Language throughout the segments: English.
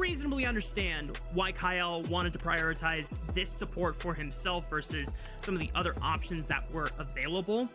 reasonably understand why Kyle wanted to prioritize this support for himself versus some of the other options that were available.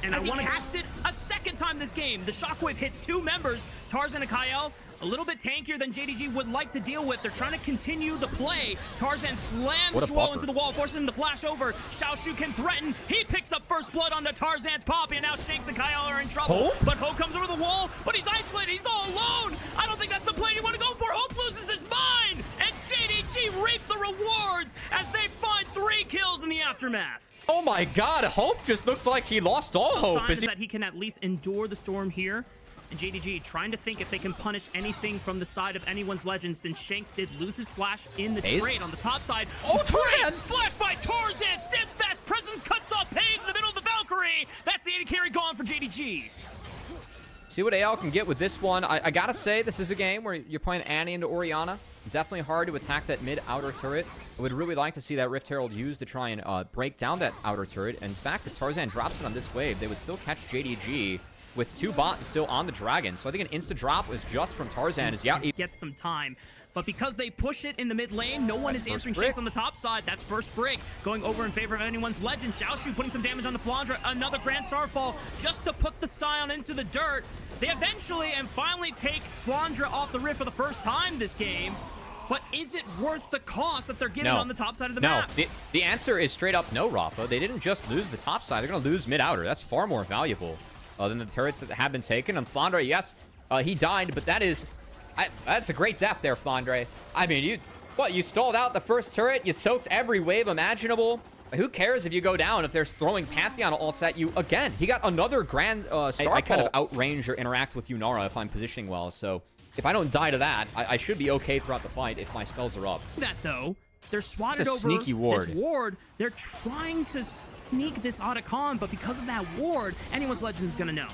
And as he casted a second time this game, the shockwave hits two members, Tarzan and Kyle, a little bit tankier than JDG would like to deal with. They're trying to continue the play. Tarzan slams Shuo into the wall, forcing him to flash over. Xiaoshu can threaten. He picks up first blood onto Tarzan's Poppy, and now Shanks and Kyle are in trouble. But Ho comes over the wall, but he's isolated. He's all alone. I don't think that's the play you want to go for. Hope loses his mind, and JDG reap the rewards as they find 3 kills in the aftermath. Oh my god, Hope just looks like he lost all hope. Is that he can at least endure the storm here. And JDG trying to think if they can punish anything from the side of anyone's legend, since Shanks did lose his flash in the trade on the top side. Oh, Tarzan! Flash by Tarzan! Steadfast presence cuts off Pays in the middle of the Valkyrie! That's the AD carry gone for JDG. See what AL can get with this one. I gotta say, this is a game where you're playing Annie into Orianna. Definitely hard to attack that mid-outer turret. I would really like to see that Rift Herald used to try and break down that outer turret. In fact, if Tarzan drops it on this wave, they would still catch JDG with 2 bots still on the dragon. So I think an insta-drop was just from Tarzan. He gets some time. But because they push it in the mid lane, no one is answering Shanks on the top side. That's first break, going over in favor of anyone's legend. Xiaoshu putting some damage on the Flandre. Another Grand Starfall just to put the Scion into the dirt. They eventually and finally take Flandre off the Rift for the first time this game. But is it worth the cost that they're getting on the top side of the map? The answer is straight up no, Rafa. They didn't just lose the top side. They're going to lose mid-outer. That's far more valuable than the turrets that have been taken. And Flandre, yes, he died, but that's a great death there, Flandre. I mean, you stalled out the first turret. You soaked every wave imaginable. Who cares if you go down if they're throwing Pantheon ults at you again? He got another Grand Starfall. I kind of outrange or interact with Yunara if I'm positioning well, so if I don't die to that, I should be okay throughout the fight if my spells are up. That though, they're swatted over sneaky ward. This ward. They're trying to sneak this Otacon, but because of that ward, anyone's legend is gonna know.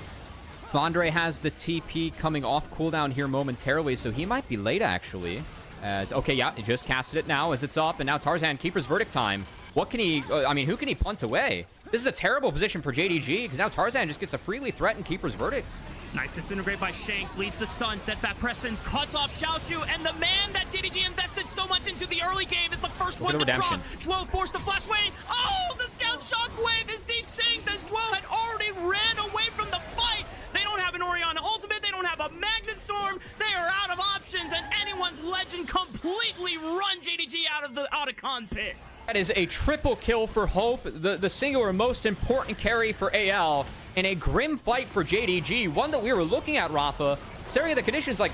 Flandre has the TP coming off cooldown here momentarily, so he might be late actually. Okay, yeah, he just casted it now as it's up, and now Tarzan, Keeper's Verdict time. What can he, I mean, who can he punt away? This is a terrible position for JDG, because now Tarzan just gets a freely threatened Keeper's Verdict. Nice disintegrate by Shanks, leads the stun, setback presence, cuts off Xiaoshu, and the man that JDG invested so much into the early game is the first one to drop. Zhuo forced to flash away. Oh, the scout shockwave is desynced as Zhuo had already ran away from the fight. They don't have an Orianna ultimate, they don't have a Magnet Storm, they are out of options, and anyone's legend completely run JDG out of the Otacon pit. That is a triple kill for Hope, the singular most important carry for AL in a grim fight for JDG, one that we were looking at, Rafa. Staring at the conditions, like,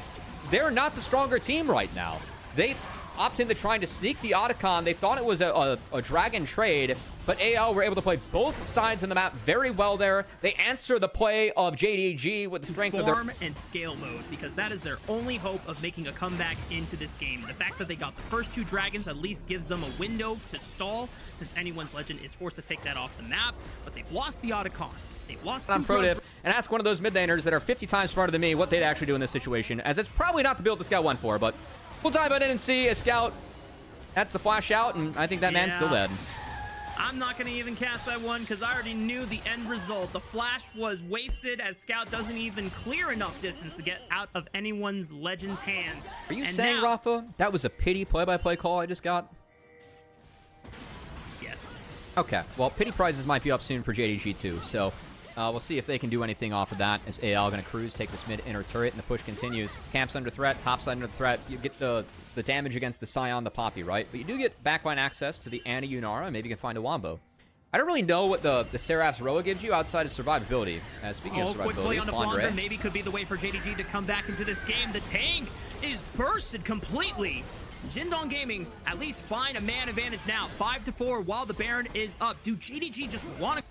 they're not the stronger team right now. They opt into trying to sneak the Otacon. They thought it was a dragon trade, but AL were able to play both sides of the map very well there. They answer the play of JDG with the strength of their farm and scale mode, because that is their only hope of making a comeback into this game. The fact that they got the first 2 dragons at least gives them a window to stall, since anyone's legend is forced to take that off the map. But they've lost the Otacon. They've lost 2 pro tip, and ask one of those mid laners that are 50 times smarter than me what they'd actually do in this situation, as it's probably not the build the Scout went for, but we'll dive in and see a Scout. That's the flash out, and I think that man's still dead. I'm not going to even cast that one because I already knew the end result. The flash was wasted as Scout doesn't even clear enough distance to get out of anyone's legend's hands. Are you saying, Rafa, that was a pity play-by-play call I just got? Yes. Okay, well, pity prizes might be up soon for JDG too, so we'll see if they can do anything off of that, as AL going to cruise, take this mid-inner turret, and the push continues. Camp's under threat, top side under threat. You get the damage against the Scion, the Poppy, right? But you do get backline access to the Anna Yunara. Maybe you can find a Wombo. I don't really know what the Seraph's Roa gives you outside of survivability. Speaking of survivability, quick play on the Flandre maybe could be the way for JDG to come back into this game. The tank is bursted completely. Jindong Gaming at least find a man advantage now, 5-4 while the Baron is up. Do JDG just want to...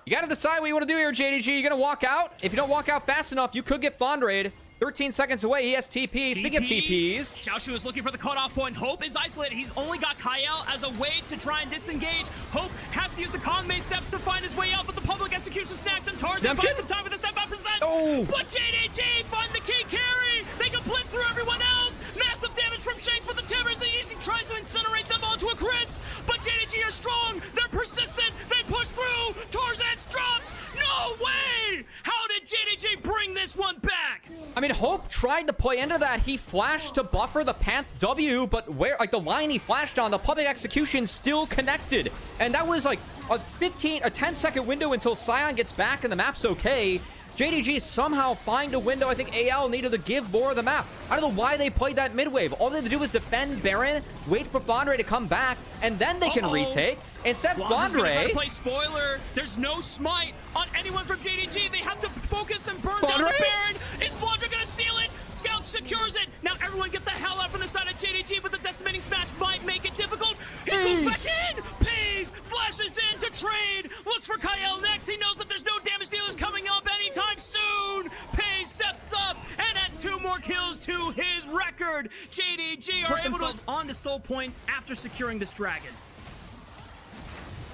You got to decide what you want to do here, JDG. You going to walk out? If you don't walk out fast enough, you could get Flandre. 13 seconds away. He has TP. Speaking of TPs, Xiaoshu is looking for the cutoff point. Hope is isolated. He's only got Kyle as a way to try and disengage. Hope has to use the Conmay steps to find his way out, but the public execution snacks and Tarzan buys some time with the step out presents. But JDG find the key carry. They can blitz through everyone else. Massive damage from Shanks for the Timbers. He tries to incinerate them onto a crisp, but JDG are strong. They're persistent. They push through. Tarzan's dropped. No way! How did JDG bring this one back? I mean, Hope tried to play into that. He flashed to buffer the Panth W, but where, like, the line he flashed on, the public execution still connected. And that was like a 10-second window until Sion gets back and the map's okay. JDG somehow find a window. I think AL needed to give more of the map. I don't know why they played that mid wave. All they had to do was defend Baron, wait for Flandre to come back, and then they can retake. Instead, Flandre trying to play spoiler. There's no smite on anyone from JDG. They have to focus and burn down the Baron. Is Flandre gonna steal it? Scout secures it. Now everyone get the hell out from the side of JDG, but the decimating smash might make it difficult. He goes back in. Pays flashes in to trade. Looks for Kyle next. He knows that there's no damage dealers coming up anytime soon. Pays steps up and adds 2 more kills to his record. JDG are able to on to Soul Point after securing this dragon.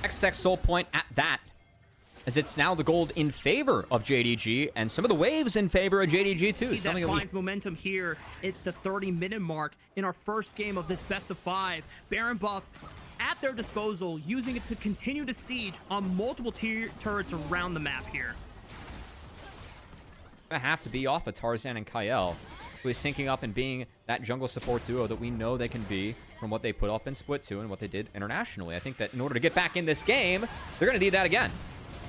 X-Tech Soul Point at that, as it's now the gold in favor of JDG, and some of the waves in favor of JDG too. That finds momentum here at the 30-minute mark in our first game of this best of 5. Baron buff at their disposal, using it to continue to siege on multiple turrets around the map here. Gonna have to be off of Tarzan and Kyle, who is syncing up and being that jungle support duo that we know they can be from what they put up in Split 2 and what they did internationally. I think that in order to get back in this game, they're gonna need that again.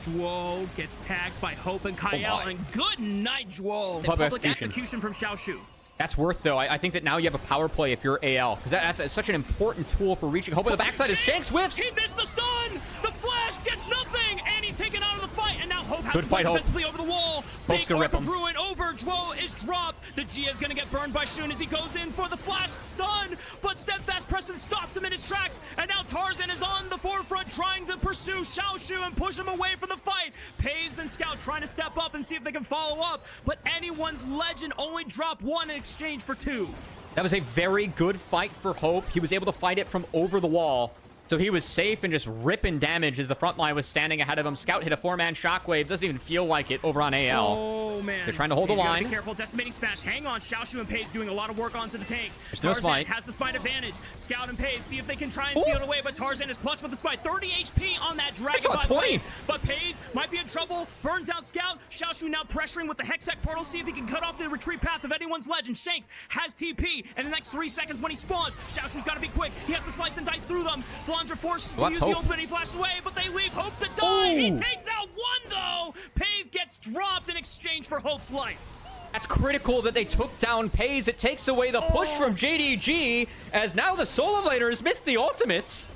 Juo gets tagged by Hope and Kyle, and good night, Juo. Public execution from Xiaoshu. That's worth, though. I think that now you have a power play if you're AL, because that's such an important tool for reaching Hope. On the backside is Shanks whiffs. He missed the stun. The flash gets nothing, and he's taken out of the fight. And now Hope has to play defensively over the wall. Big Orc of Ruin over. Juo is dropped. The Gia is going to get burned by Shun as he goes in for the flash stun. But Steadfast Preston stops him in his tracks. And now Tarzan is on the forefront trying to pursue Xiaoshu and push him away from the fight. Pays and Scout trying to step up and see if they can follow up. But anyone's legend only dropped 1 in exchange for 2. That was a very good fight for Hope. He was able to fight it from over the wall. So he was safe and just ripping damage as the front line was standing ahead of him. Scout hit a 4-man shockwave. Doesn't even feel like it over on AL. Oh, man. They're trying to hold the line. Be careful. Decimating smash. Hang on. Xiaoshu and Pays doing a lot of work onto the tank. There's no smite. Has the smite advantage. Scout and Pays see if they can try and seal it away, but Tarzan is clutch with the smite. 30 HP on that dragon, by the way. But Pays might be in trouble. Burns out Scout. Xiaoshu now pressuring with the Hextech portal. See if he can cut off the retreat path of anyone's legend. Shanks has TP. And the next 3 seconds when he spawns, Xiaoshu's got to be quick. He has to slice and dice through them. Flandre forces to use the ultimate. He flashes away, but they leave Hope to die. He takes out 1, though. Pays gets dropped in exchange for Hope's life. That's critical that they took down Pays. It takes away the push from JDG, as now the solo laners missed the ultimates.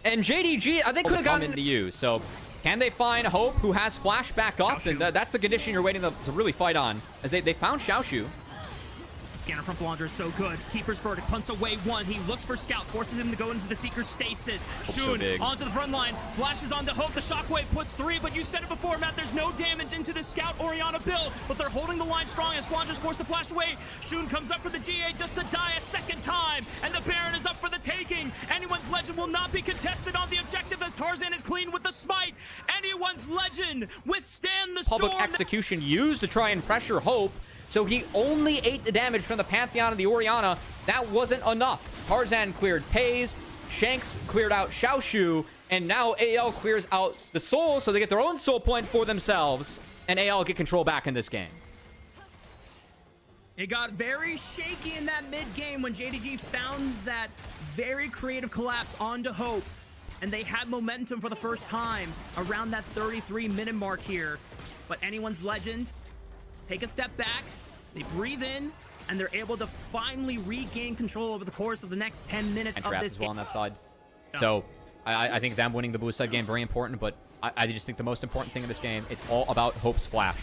And JDG, they could have gotten into you. So can they find Hope, who has flash back up? And that's the condition you're waiting to really fight on, as they found Xiaoshu. Scanner from Flandre is so good. Keeper's Verdict punts away 1. He looks for Scout, forces him to go into the Seeker's stasis. Shun onto the front line, flashes onto Hope. The Shockwave puts 3, but you said it before, Matt, there's no damage into the Scout Orianna build, but they're holding the line strong as Flandre's forced to flash away. Shun comes up for the GA just to die a second time, and the Baron is up for the taking. Anyone's legend will not be contested on the objective as Tarzan is clean with the smite. Anyone's legend withstand the storm. Public execution used to try and pressure Hope. So he only ate the damage from the Pantheon and the Orianna. That wasn't enough. Tarzan cleared Pays, Shanks cleared out Xiaoshu, and now AL clears out the Soul, so they get their own Soul Point for themselves, and AL get control back in this game. It got very shaky in that mid-game when JDG found that very creative collapse onto Hope, and they had momentum for the first time around that 33-minute mark here. But anyone's legend take a step back, they breathe in, and they're able to finally regain control over the course of the next 10 minutes of this game. On that side. So I think them winning the blue side game very important, but I just think the most important thing in this game, it's all about Hope's flash.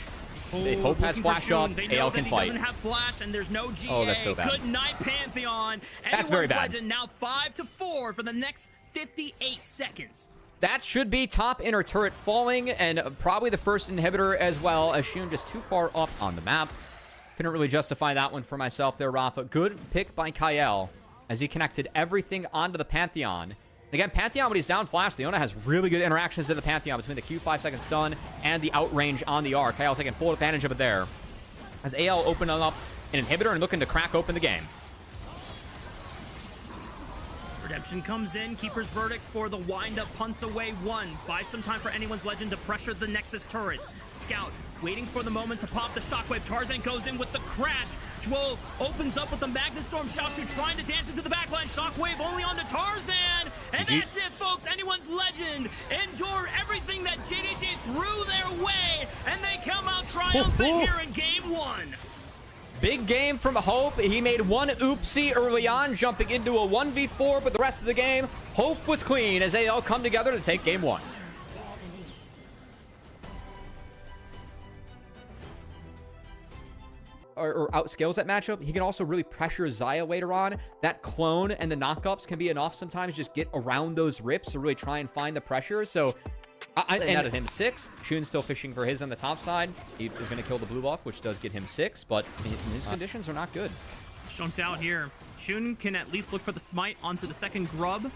If Hope has flash up, AL can fight. He doesn't have flash, and there's no GA. Oh, that's so bad. Good night, Pantheon. That's very bad. Legend now 5-4 for the next 58 seconds. That should be top inner turret falling, and probably the first inhibitor as well, as Shun just too far up on the map. Couldn't really justify that one for myself there, Rafa. Good pick by Kyle, as he connected everything onto the Pantheon. And again, Pantheon, when he's down flash, Leona has really good interactions in the Pantheon between the Q 5-second stun and the outrange on the R. Kyle's taking full advantage of it there, as AL opening up an inhibitor and looking to crack open the game. Redemption comes in. Keeper's Verdict for the wind-up punts away 1. Buy some time for anyone's legend to pressure the Nexus turrets. Scout waiting for the moment to pop the shockwave. Tarzan goes in with the crash. Jwo opens up with the Magnetstorm. Xiaoshu trying to dance into the backline. Shockwave only onto Tarzan. And that's it, folks. Anyone's Legend endure everything that JDG threw their way, and they come out triumphant here in game 1. Big game from Hope. He made one oopsie early on, jumping into a 1v4, but the rest of the game, Hope was clean as they all come together to take game 1. Or outscales that matchup. He can also really pressure Xayah later on. That clone and the knockups can be enough sometimes, just get around those rips to really try and find the pressure. So and out of him 6. Shun's still fishing for his on the top side. He is going to kill the blue buff, which does get him 6, but his conditions are not good. Shunked out here. Shun can at least look for the smite onto the second grub.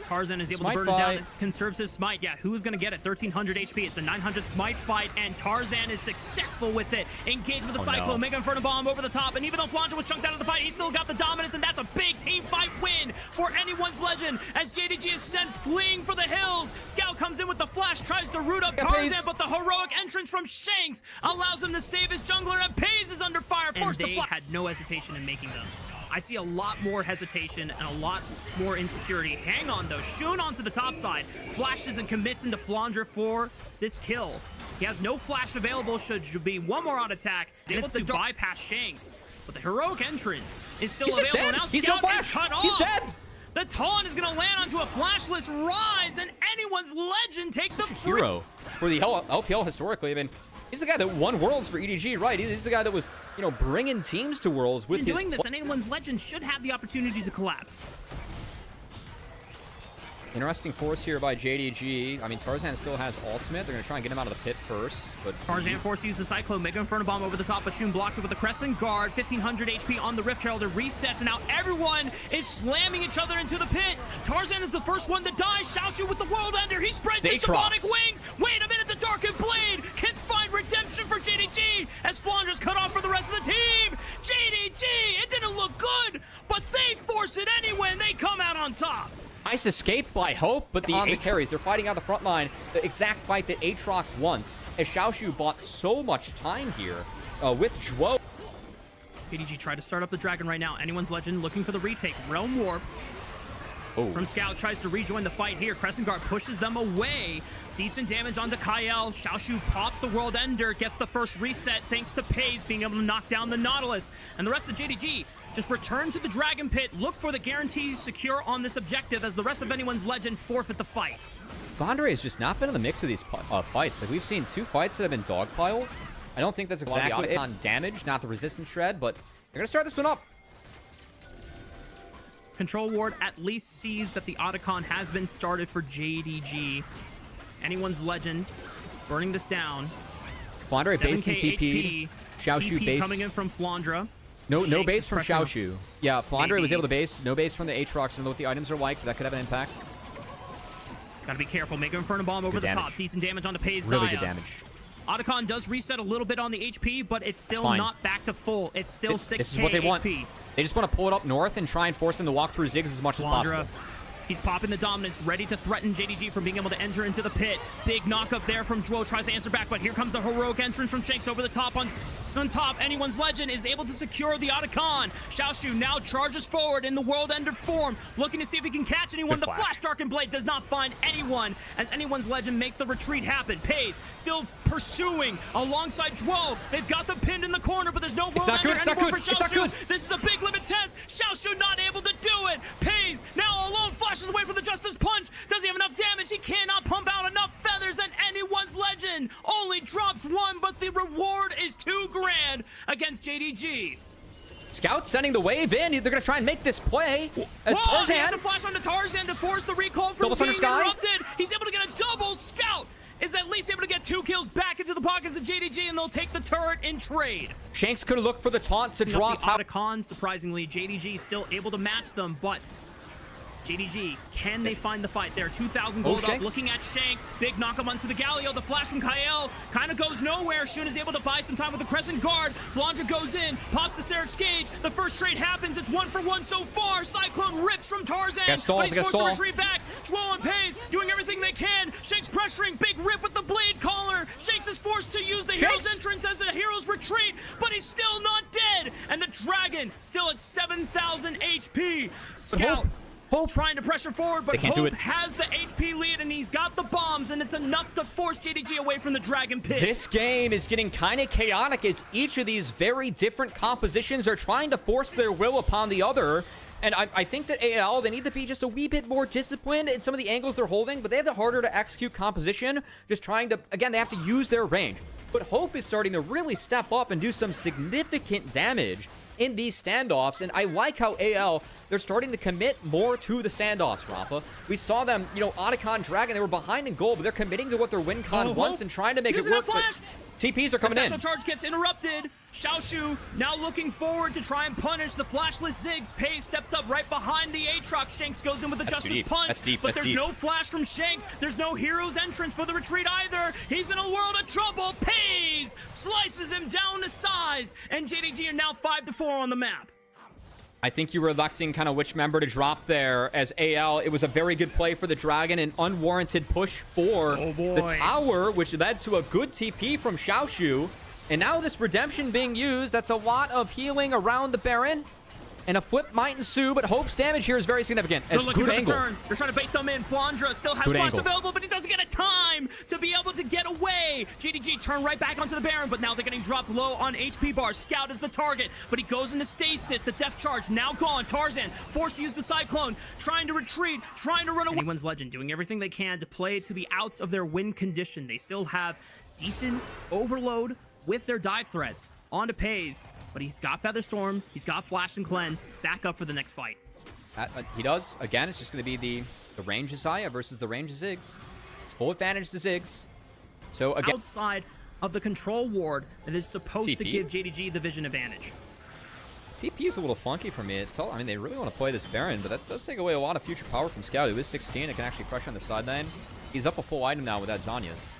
Tarzan is able Smite to burn fight. it down, conserves his smite. Yeah, who's going to get it? 1300 HP. It's a 900 smite fight, and Tarzan is successful with it. Engaged with the Cyclone, Mega Inferno Bomb over the top, and even though Flandra was chunked out of the fight, he still got the dominance, and that's a big team fight win for Anyone's Legend as JDG is sent fleeing for the hills. Scout comes in with the flash, tries to root up Tarzan, but the heroic entrance from Shanks allows him to save his jungler, and Pays is under fire, forced to fly. Had no hesitation in making them. I see a lot more hesitation and a lot more insecurity. Hang on, though. Shun onto the top side. Flashes and commits into Flandra for this kill. He has no flash available. Should be one more on attack. And it's to bypass Shanks. But the heroic entrance is still available. Now Scout is cut off. He's dead. The taunt is going to land onto a flashless Rise, and Anyone's Legend take the free. Hero for the LPL historically. I mean, he's the guy that won Worlds for EDG, right? He's the guy that was, you know, bringing teams to Worlds with doing this, and Anyone's Legend should have the opportunity to collapse. Interesting force here by JDG. I mean, Tarzan still has ultimate. They're going to try and get him out of the pit first. But Tarzan forced to use the Cyclone, Mega Inferno Bomb over the top, but Shun blocks it with the Crescent Guard. 1500 HP on the Rift Herald. It resets, and now everyone is slamming each other into the pit. Tarzan is the first one to die. Xiaoshu with the World Ender. He spreads his demonic wings. Wait a minute, the Darkened Blade can find redemption for JDG as Flandra's cut off for the rest of the team. JDG, it didn't look good, but they force it anyway, and they come out on top. Nice escape by Hope, but the carries, they're fighting out the front line. The exact fight that Aatrox wants, as Xiaoshu bought so much time here with Jwo. JDG tried to start up the dragon right now. Anyone's Legend looking for the retake. Realm Warp from Scout tries to rejoin the fight here. Crescent Guard pushes them away. Decent damage onto Kyle. Xiaoshu pops the World Ender, gets the first reset thanks to Pays being able to knock down the Nautilus. And the rest of JDG just return to the Dragon Pit, look for the guarantees secure on this objective as the rest of Anyone's Legend forfeit the fight. Flandre has just not been in the mix of these fights. Like, we've seen 2 fights that have been dog piles. I don't think that's exactly on damage, not the resistance shred, but they're going to start this one up. Control Ward at least sees that the Otacon has been started for JDG. Anyone's Legend burning this down. Flandre based in TP. Xiaoshu TP base coming in from Flandra. No base from Xiaoshu. Yeah, Flandre was able to base. No base from the Aatrox. I don't know what the items are like, but that could have an impact. Gotta be careful. Mega Inferno Bomb over the top. Decent damage on the Pays. Really good damage. Otacon does reset a little bit on the HP, but it's still not back to full. It's still 6k This is what they want. HP. They just want to pull it up north and try and force them to walk through Ziggs as much as possible. He's popping the dominance, ready to threaten JDG from being able to enter into the pit. Big knock up there from Jwo, tries to answer back, but here comes the heroic entrance from Shanks over the top. On top, Anyone's Legend is able to secure the Otacon. Xiaoshu now charges forward in the World Ender form, looking to see if he can catch anyone. The Flash Darkened Blade does not find anyone as Anyone's Legend makes the retreat happen. Pays still pursuing alongside Jwo. They've got them pinned in the corner, but there's no World Ender anymore for Xiaoshu. This is a big limit test. Xiaoshu not able to do it. Pays now alone, flashes away from the Justice Punch. Does he have enough damage? He cannot pump out enough feathers, and Anyone's Legend only drops 1, but the reward is 2 grand against JDG. Scout sending the wave in. They're going to try and make this play. As Whoa, he had to flash onto Tarzan to force the recall from being interrupted. He's able to get a double. Scout is at least able to get 2 kills back into the pockets of JDG, and they'll take the turret in trade. Shanks could have looked for the taunt to draw the Otacon. Surprisingly, JDG still able to match them, but JDG, can they find the fight there? 2,000 gold up, looking at Shanks. Big knock him onto the Galio. The flash from Kael kind of goes nowhere. Shun is able to buy some time with the Crescent Guard. Flandra goes in, pops the Serix Gage. The first trade happens. It's 1-for-1 so far. Cyclone rips from Tarzan, but he's forced to retreat back. Joel and Pays doing everything they can. Shanks pressuring. Big rip with the Blade Caller. Shanks is forced to use the Hero's Entrance as a Hero's Retreat, but he's still not dead. And the Dragon still at 7,000 HP. Scout Hope trying to pressure forward, but Hope has the HP lead, and he's got the bombs, and it's enough to force JDG away from the Dragon Pit. This game is getting kind of chaotic as each of these very different compositions are trying to force their will upon the other. And I think that AL, they need to be just a wee bit more disciplined in some of the angles they're holding, but they have the harder to execute composition, just trying to, again, they have to use their range. But Hope is starting to really step up and do some significant damage in these standoffs, and I like how AL, they're starting to commit more to the standoffs, Rafa. We saw them, you know, Otacon, Dragon, they were behind in goal, but they're committing to what their win con wants and trying to make it work. TPs are coming in. The charge gets interrupted. Xiaoshu now looking forward to try and punish the flashless Ziggs. Pays steps up right behind the Aatrox. Shanks goes in with the Justice Punch, but there's no flash from Shanks. There's no Hero's Entrance for the retreat either. He's in a world of trouble. Pays slices him down to size, and JDG are now 5-4 on the map. I think you were electing kind of which member to drop there as AL. It was a very good play for the Dragon, an unwarranted push for the tower, which led to a good TP from Xiaoshu. And now this redemption being used, that's a lot of healing around the Baron. And a flip might ensue, but Hope's damage here is very significant. They're looking for the turn. They're trying to bait them in. Flandra still has flash available, but he doesn't get a time to be able to get away. JDG turn right back onto the Baron, but now they're getting dropped low on HP bars. Scout is the target, but he goes into stasis. The Death Charge now gone. Tarzan forced to use the Cyclone, trying to retreat, trying to run away. Anyone's Legend doing everything they can to play to the outs of their win condition. They still have decent overload with their dive threats. On to Pays, but he's got Featherstorm, he's got Flash and Cleanse, back up for the next fight. He does. Again, it's just going to be the range of Xayah versus the range of Ziggs. It's full advantage to Ziggs. So again, outside of the control ward that is supposed to give JDG the vision advantage. TP is a little funky for me. I mean, they really want to play this Baron, but that does take away a lot of future power from Scout, who is 16. It can actually pressure on the sideline. He's up a full item now with that Zhonya's.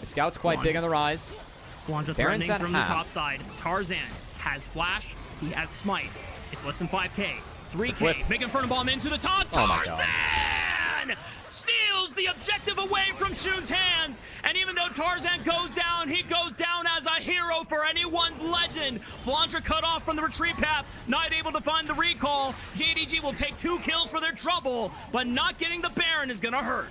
The Scout's quite big on the rise. Flandra threatening from the top side. Tarzan has flash. He has smite. It's less than 5k. 3k. Big Inferno Bomb into the top. Tarzan steals the objective away from Shun's hands. And even though Tarzan goes down, he goes down as a hero for anyone's legend. Flandra cut off from the retreat path. Not able to find the recall. JDG will take 2 kills for their trouble, but not getting the Baron is going to hurt.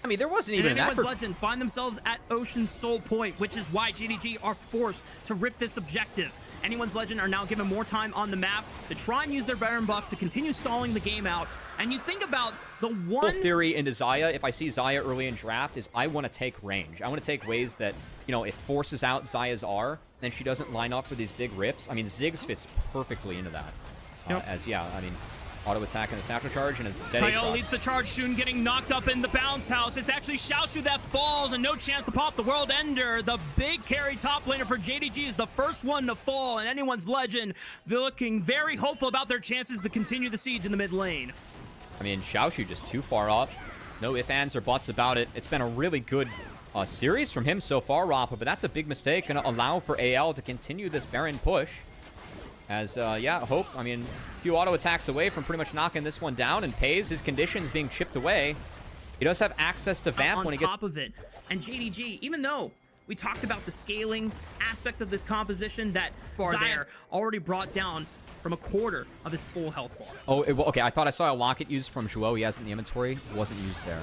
I mean, there wasn't even an effort. Anyone's Legend find themselves at Ocean's Soul Point, which is why JDG are forced to rip this objective. Anyone's Legend are now given more time on the map to try and use their Baron buff to continue stalling the game out. And you think about the one theory into Xayah, if I see Xayah early in draft, is I want to take range. I want to take ways that, you know, it forces out Xayah's R, then she doesn't line up for these big rips. I mean, Ziggs fits perfectly into that. I mean, auto attack and the snapper charge and a dead Kael leads the charge. Shun getting knocked up in the bounce house. It's actually Xiaoshu that falls and no chance to pop the World Ender. The big carry top laner for JDG is the first one to fall, and Anyone's Legend looking very hopeful about their chances to continue the siege in the mid lane. I mean, Xiaoshu just too far up. No ifs, ands, or buts about it. It's been a really good series from him so far, Rafa, but that's a big mistake. Going to allow for AL to continue this Baron push. As, Hope, I mean, a few auto attacks away from pretty much knocking this one down, and Pays his conditions being chipped away. He does have access to Vamp when he gets... on top of it. And JDG, even though we talked about the scaling aspects of this composition that Xayah already brought down from a quarter of his full health bar. Oh, okay, I thought I saw a locket used from Zhuo he has in the inventory. It wasn't used there.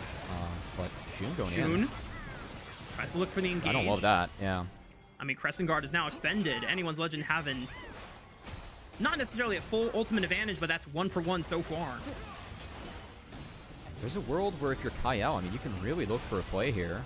But Shun going in. Tries to look for the engage. I don't love that, yeah. I mean, Crescent Guard is now expended. Anyone's Legend having... not necessarily a full ultimate advantage, but that's 1-for-1 so far. There's a world where if you're Kael, I mean, you can really look for a play here.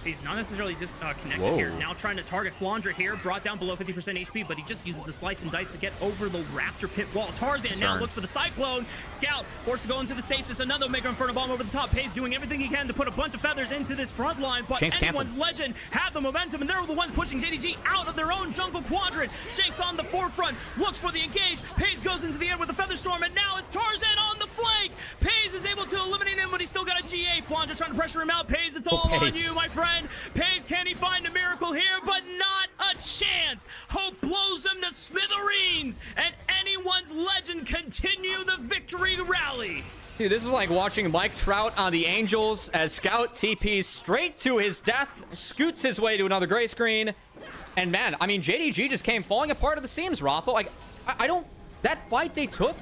He's not necessarily just connected here. Now trying to target Flandra here, brought down below 50% HP, but he just uses the slice and dice to get over the Raptor pit wall. Tarzan now looks for the Cyclone. Scout forced to go into the stasis. Another Mega Inferno Bomb over the top. Pays doing everything he can to put a bunch of feathers into this front line, but anyone's legend have the momentum, and they're the ones pushing JDG out of their own jungle quadrant. Shanks on the forefront, looks for the engage. Pays goes into the air with the Feather Storm, and now it's Tarzan on the flank. Pays is able to eliminate him, but he's still got a GA. Flandra trying to pressure him out. Pays, it's all on you, my friend. Pays, can he find a miracle here? But not a chance. Hope blows him to smithereens, and anyone's legend continue the victory rally. Dude, this is like watching Mike Trout on the Angels as Scout TPs straight to his death, scoots his way to another gray screen. And man, I mean, JDG just came falling apart at the seams, Rafa. Like, I don't, that fight they took,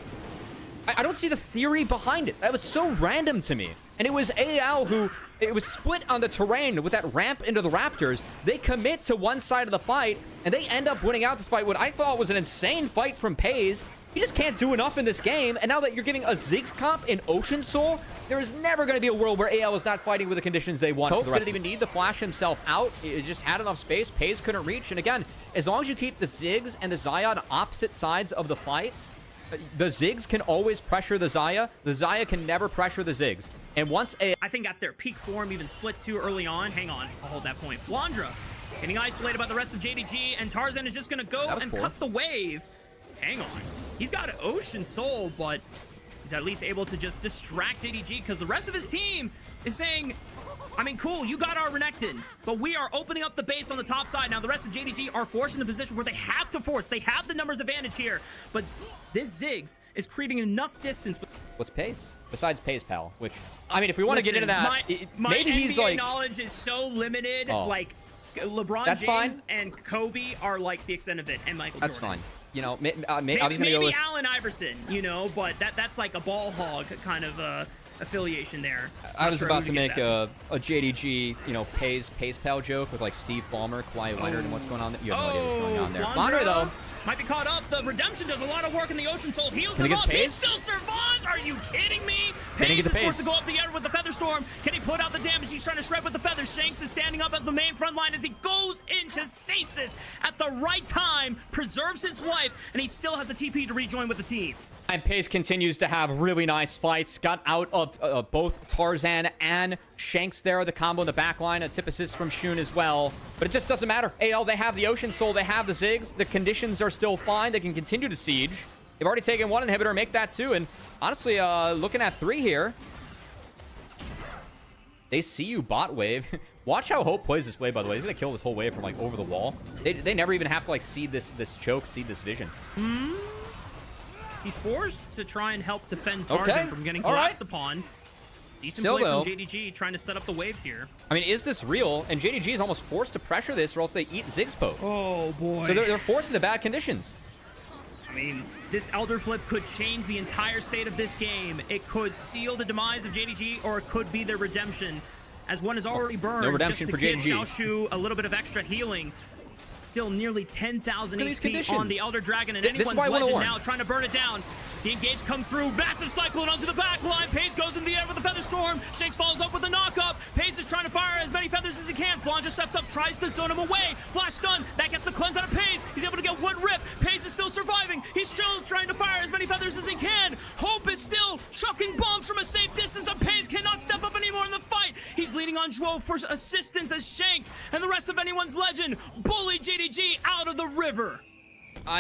I don't see the theory behind it. That was so random to me. And it was AL who, it was split on the terrain with that ramp into the Raptors. They commit to one side of the fight, and they end up winning out despite what I thought was an insane fight from Pays. He just can't do enough in this game, and now that you're giving a Ziggs comp in Ocean Soul, there is never going to be a world where AL is not fighting with the conditions they want. Tope didn't even need to flash himself out. It just had enough space. Pays couldn't reach, and again, as long as you keep the Ziggs and the Xayah on opposite sides of the fight, the Ziggs can always pressure the Xayah. The Xayah can never pressure the Ziggs. And once I think at their peak form, even split too early on. Hang on, I'll hold that point. Flandra getting isolated by the rest of JDG, and Tarzan is just going to go and cut the wave. Hang on. He's got an Ocean Soul, but he's at least able to just distract JDG because the rest of his team is saying, I mean, cool, you got our Renekton, but we are opening up the base on the top side. Now, the rest of JDG are forced in a position where they have to force. They have the numbers advantage here, but this Ziggs is creating enough distance. What's Pays? Besides Pays, pal, which, I mean, if we want to get into that, maybe he's NBA like... knowledge is so limited, like LeBron James and Kobe are like the extent of it, and Michael Jordan. That's fine. You know, maybe go Allen Iverson, you know, but that's like a ball hog kind of affiliation there. I was about to make a JDG, you know, Pays pal joke with like Steve Ballmer, Kawhi Leonard, and what's going on there. You have no idea what's going on there. Flandra, though, might be caught up. The Redemption does a lot of work in the Ocean Soul. Heals him up. He still survives. Are you kidding me? Pays is forced to go up the air with the Feather Storm. Can he put out the damage? He's trying to shred with the Feather. Shanks is standing up as the main front line as he goes into stasis at the right time, preserves his life, and he still has a TP to rejoin with the team. And Pays continues to have really nice fights. Got out of both Tarzan and Shanks there. The combo in the back line. A tip assist from Shun as well. But it just doesn't matter. AL, they have the Ocean Soul. They have the Ziggs. The conditions are still fine. They can continue to siege. They've already taken one inhibitor. Make that two. And honestly, looking at 3 here. They see you bot wave. Watch how Hope plays this wave, by the way. He's going to kill this whole wave from like over the wall. They never even have to like see this choke, see this vision. He's forced to try and help defend Tarzan from getting collapsed upon. Decent play from JDG trying to set up the waves here. I mean, is this real? And JDG is almost forced to pressure this or else they eat Ziggs poke. Oh, boy. So they're forced into bad conditions. I mean, this Elder Flip could change the entire state of this game. It could seal the demise of JDG, or it could be their redemption, as one is already burned. No redemption just to for give JDG. Xiaoshu a little bit of extra healing. Still nearly 10,000 HP on the Elder Dragon, and anyone's legend now trying to burn it down. The engage comes through. Massive Cyclone onto the back line. Pays goes in the air with a Feather Storm. Shanks follows up with a knock-up. Pays is trying to fire as many feathers as he can. Flandra steps up, tries to zone him away. Flash stun. That gets the cleanse out of Pays. He's able to get one rip. Pays is still surviving. He's still trying to fire as many feathers as he can. Hope is still chucking bombs from a safe distance, and Pays cannot step up anymore in the fight. He's leaning on Dro for assistance as Shanks and the rest of anyone's legend bully JDG out of the river.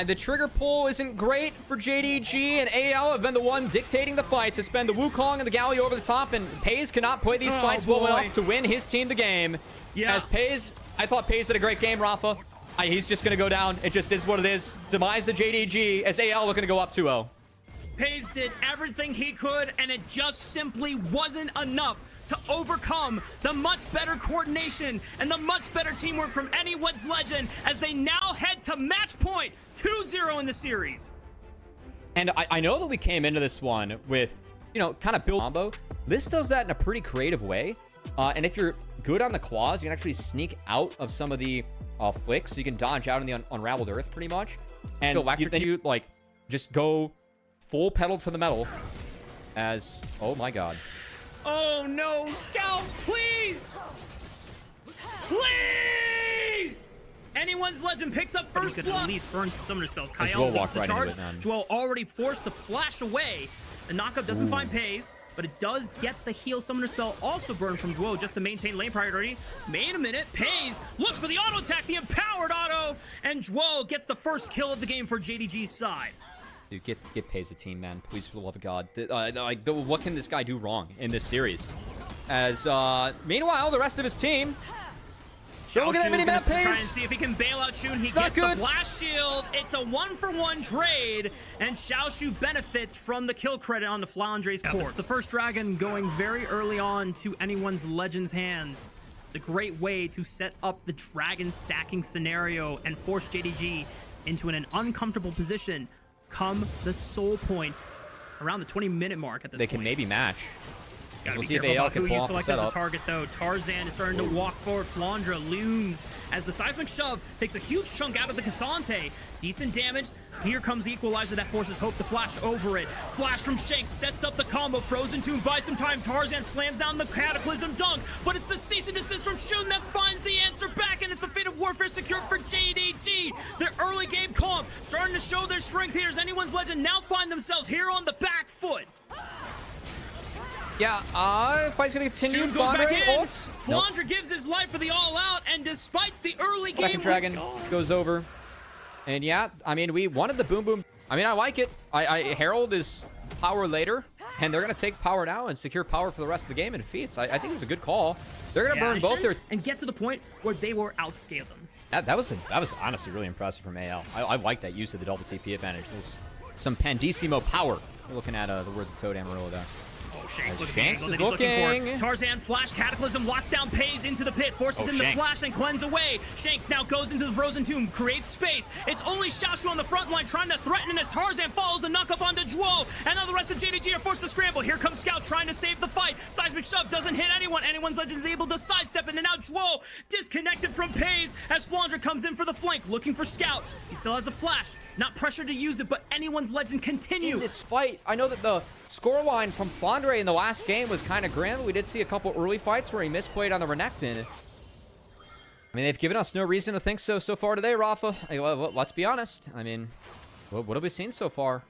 The trigger pull isn't great for JDG, and AL have been the one dictating the fights. It's been the Wukong and the Galio over the top, and Pays cannot play these fights well enough to win his team the game. Yeah. As Pays, I thought Pays did a great game, Rafa. He's just going to go down. It just is what it is. Demise the JDG as AL looking to go up 2-0. Pays did everything he could, and it just simply wasn't enough to overcome the much better coordination and the much better teamwork from anyone's legend as they now head to match point 2-0 in the series. And I know that we came into this one with, you know, kind of build combo. This does that in a pretty creative way. And if you're good on the claws, you can actually sneak out of some of the flicks. So you can dodge out in the unraveled earth pretty much. And then you like just go full pedal to the metal as, oh my God. Oh no, Scout, please! Please! Anyone's Legend picks up first blood. At least burn some summoner spells. Kyle leads the charge. Joel already forced to flash away. The knockup doesn't find Pays, but it does get the heal summoner spell also burned from Joel just to maintain lane priority. Wait a minute. Pays looks for the auto attack, the empowered auto, and Joel gets the first kill of the game for JDG's side. Dude, get Pays a team, man. Please, for the love of God. What can this guy do wrong in this series? As, meanwhile, the rest of his team... Xiaoshu is going to try and see if he can bail out Shun. He gets the blast shield. It's a 1-for-1 trade, and Xiaoshu benefits from the kill credit on the Flandre's corpse. It's the first dragon going very early on to anyone's Legend's hands. It's a great way to set up the dragon stacking scenario and force JDG into an uncomfortable position come the soul point around the 20-minute mark at this point. They can maybe match. Gotta be careful about who you select as a target, though. Tarzan is starting to walk forward. Flandre looms as the seismic shove takes a huge chunk out of the Cassante. Decent damage. Here comes the equalizer that forces Hope to flash over it. Flash from Shanks sets up the combo. Frozen Tomb buys some time. Tarzan slams down the Cataclysm dunk, but it's the cease and desist from Shun that finds the answer back, and it's the Fate of Warfare secured for JDG. Their early game comp starting to show their strength here as anyone's Legend now find themselves here on the back foot. Yeah, fight's gonna continue. Shun goes back in. Flandre gives his life for the all-out, and despite the early game... Second dragon goes over. And yeah, I mean, we wanted the boom boom. I mean, I like it. Herald is power later, and they're gonna take power now and secure power for the rest of the game in defeats. I think it's a good call. They're gonna burn both their... And get to the point where they were outscale them. That was honestly really impressive from AL. I like that use of the double TP advantage. There's some Pandissimo power. We're looking at the words of Toad Amarillo there. Shanks looking at the angle that he's looking for. Tarzan flash, Cataclysm locks down Pays into the pit, forces him to flash and cleanse away. Shanks now goes into the Frozen Tomb, creates space. It's only Xiaoshu on the front line trying to threaten, and as Tarzan follows the knock up onto Zhuo, and now the rest of JDG are forced to scramble. Here comes Scout trying to save the fight. Seismic shove doesn't hit anyone. Anyone's Legend is able to sidestep it, and now Zhuo disconnected from Pays as Flandre comes in for the flank, looking for Scout. He still has a flash, not pressured to use it, but anyone's Legend continue. In this fight, I know that the scoreline from Flandre in the last game was kind of grim. We did see a couple early fights where he misplayed on the Renekton. I mean, they've given us no reason to think so far today, Rafa. Let's be honest. I mean, what have we seen so far?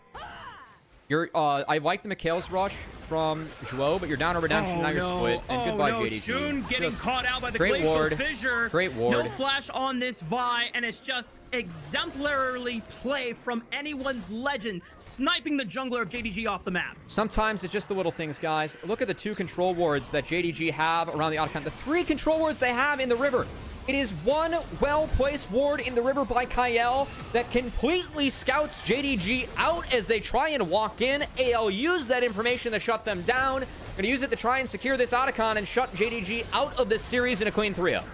I like the Mikhail's rush from Zhuo, but you're down a redemption, now you're split. And goodbye, JDG. Shun getting caught out by the glacial fissure. Great ward. No flash on this Vi, and it's just exemplarily play from anyone's Legend, sniping the jungler of JDG off the map. Sometimes it's just the little things, guys. Look at the 2 control wards that JDG have around the Otacon. The 3 control wards they have in the river. It is one well-placed ward in the river by Kyle that completely scouts JDG out as they try and walk in. AL used that information to shut them down. Gonna use it to try and secure this Otacon and shut JDG out of this series in a clean 3-0.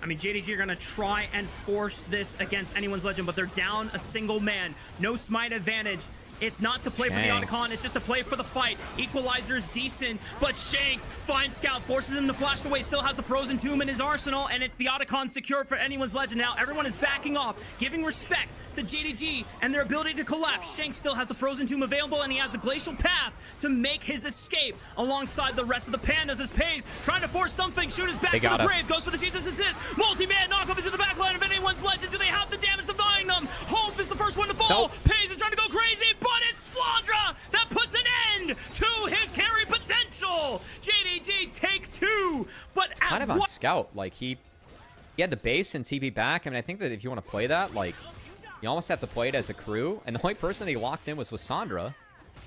I mean, JDG are going to try and force this against anyone's Legend, but they're down a single man. No smite advantage. It's not to play for the Otacon, it's just to play for the fight. Equalizer's decent, but Shanks finds Scout, forces him to flash away, still has the Frozen Tomb in his arsenal, and it's the Otacon secured for anyone's Legend now. Everyone is backing off, giving respect to JDG and their ability to collapse. Shanks still has the Frozen Tomb available, and he has the Glacial Path to make his escape alongside the rest of the Pandas as Pays trying to force something. Shoot is back for the Brave, goes for the Cease Assist. Multi-man knockup into the backline of anyone's Legend. Do they have the damage defying them? Hope is the first one to fall. Pays is trying to go crazy, but it's Flandre that puts an end to his carry potential. JDG take 2, but at kind of on Scout. Like, he had the base and TP back. I mean, I think that if you want to play that, like, you almost have to play it as a crew. And the only person he locked in was Sandra.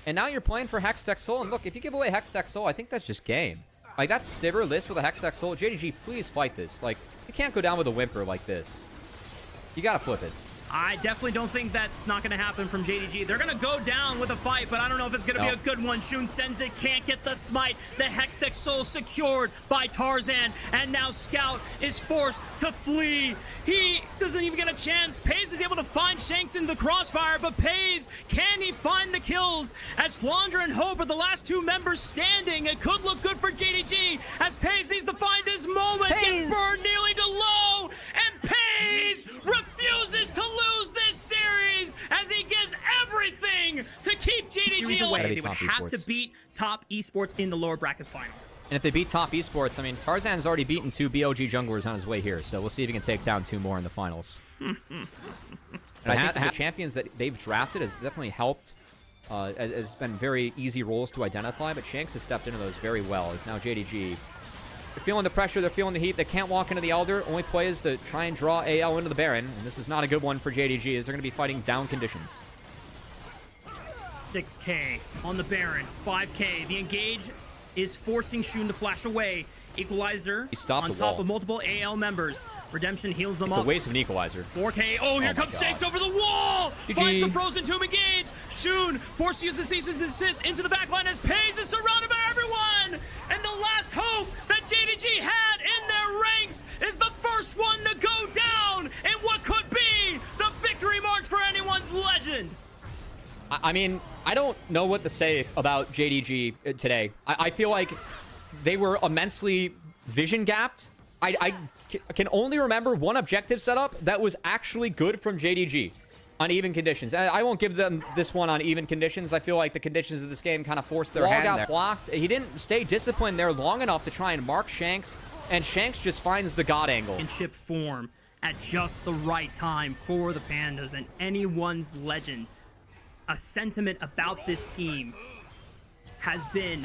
And now you're playing for Hextech Soul. And look, if you give away Hextech Soul, I think that's just game. Like, that's Sivir list with a Hextech Soul. JDG, please fight this. Like, you can't go down with a whimper like this. You gotta flip it. I definitely don't think that's not going to happen from JDG. They're going to go down with a fight, but I don't know if it's going to be a good one. Shun sends it, can't get the smite. The Hextech Soul secured by Tarzan, and now Scout is forced to flee. He doesn't even get a chance. Pays is able to find Shanks in the crossfire, but Pays, can he find the kills? As Flandre and Hope are the last 2 members standing, it could look good for JDG, as Pays needs to find his moment. Gets burned nearly to low, and Pays refuses to lose this series as he gives everything to keep JDG alive. They would have to beat top esports in the lower bracket final. And if they beat top esports, I mean, Tarzan's already beaten 2 BOG junglers on his way here, so we'll see if he can take down 2 more in the finals. And I think the champions that they've drafted has definitely helped. Has been very easy roles to identify, but Shanks has stepped into those very well. As now JDG, they're feeling the pressure, they're feeling the heat. They can't walk into the Elder. Only play is to try and draw AL into the Baron, and this is not a good one for JDG, as they're going to be fighting down conditions. 6K on the Baron, 5K. The engage is forcing Shun to flash away. Equalizer on top of multiple AL members. Redemption heals them up. It's a waste of an equalizer. 4K. Oh, here comes Shanks over the wall. Finds the frozen tomb engage. Shun forced to use the cease and desist into the backline as Pays is surrounded by everyone. And the last hope that JDG had in their ranks is the first one to go down in what could be the victory march for anyone's legend. I mean, I don't know what to say about JDG today. I feel like they were immensely vision gapped. I can only remember one objective setup that was actually good from JDG on even conditions. I won't give them this one on even conditions. I feel like the conditions of this game kind of forced their hand there. Blocked. He didn't stay disciplined there long enough to try and mark Shanks, and Shanks just finds the God angle. In chip form at just the right time for the Pandas and anyone's legend. A sentiment about this team has been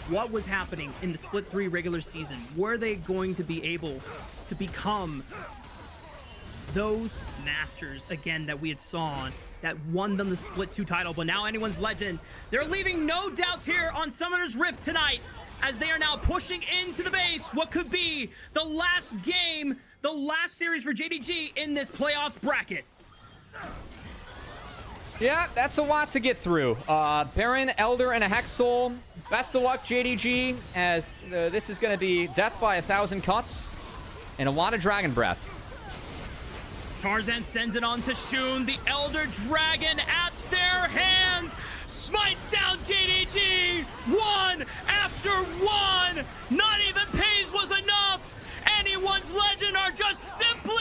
what was happening in the Split 3 regular season. Were they going to be able to become those masters again that we had saw that won them the Split 2 title? But now anyone's legend, they're leaving no doubts here on Summoner's Rift tonight as they are now pushing into the base what could be the last game, the last series for JDG in this playoffs bracket. Yeah, that's a lot to get through. Baron, Elder, and a Hex Soul. Best of luck, JDG, as this is going to be death by 1,000 cuts and a lot of Dragon Breath. Tarzan sends it on to Shun. The Elder Dragon at their hands smites down JDG one after one. Not even Pays was enough. Anyone's legend are just simply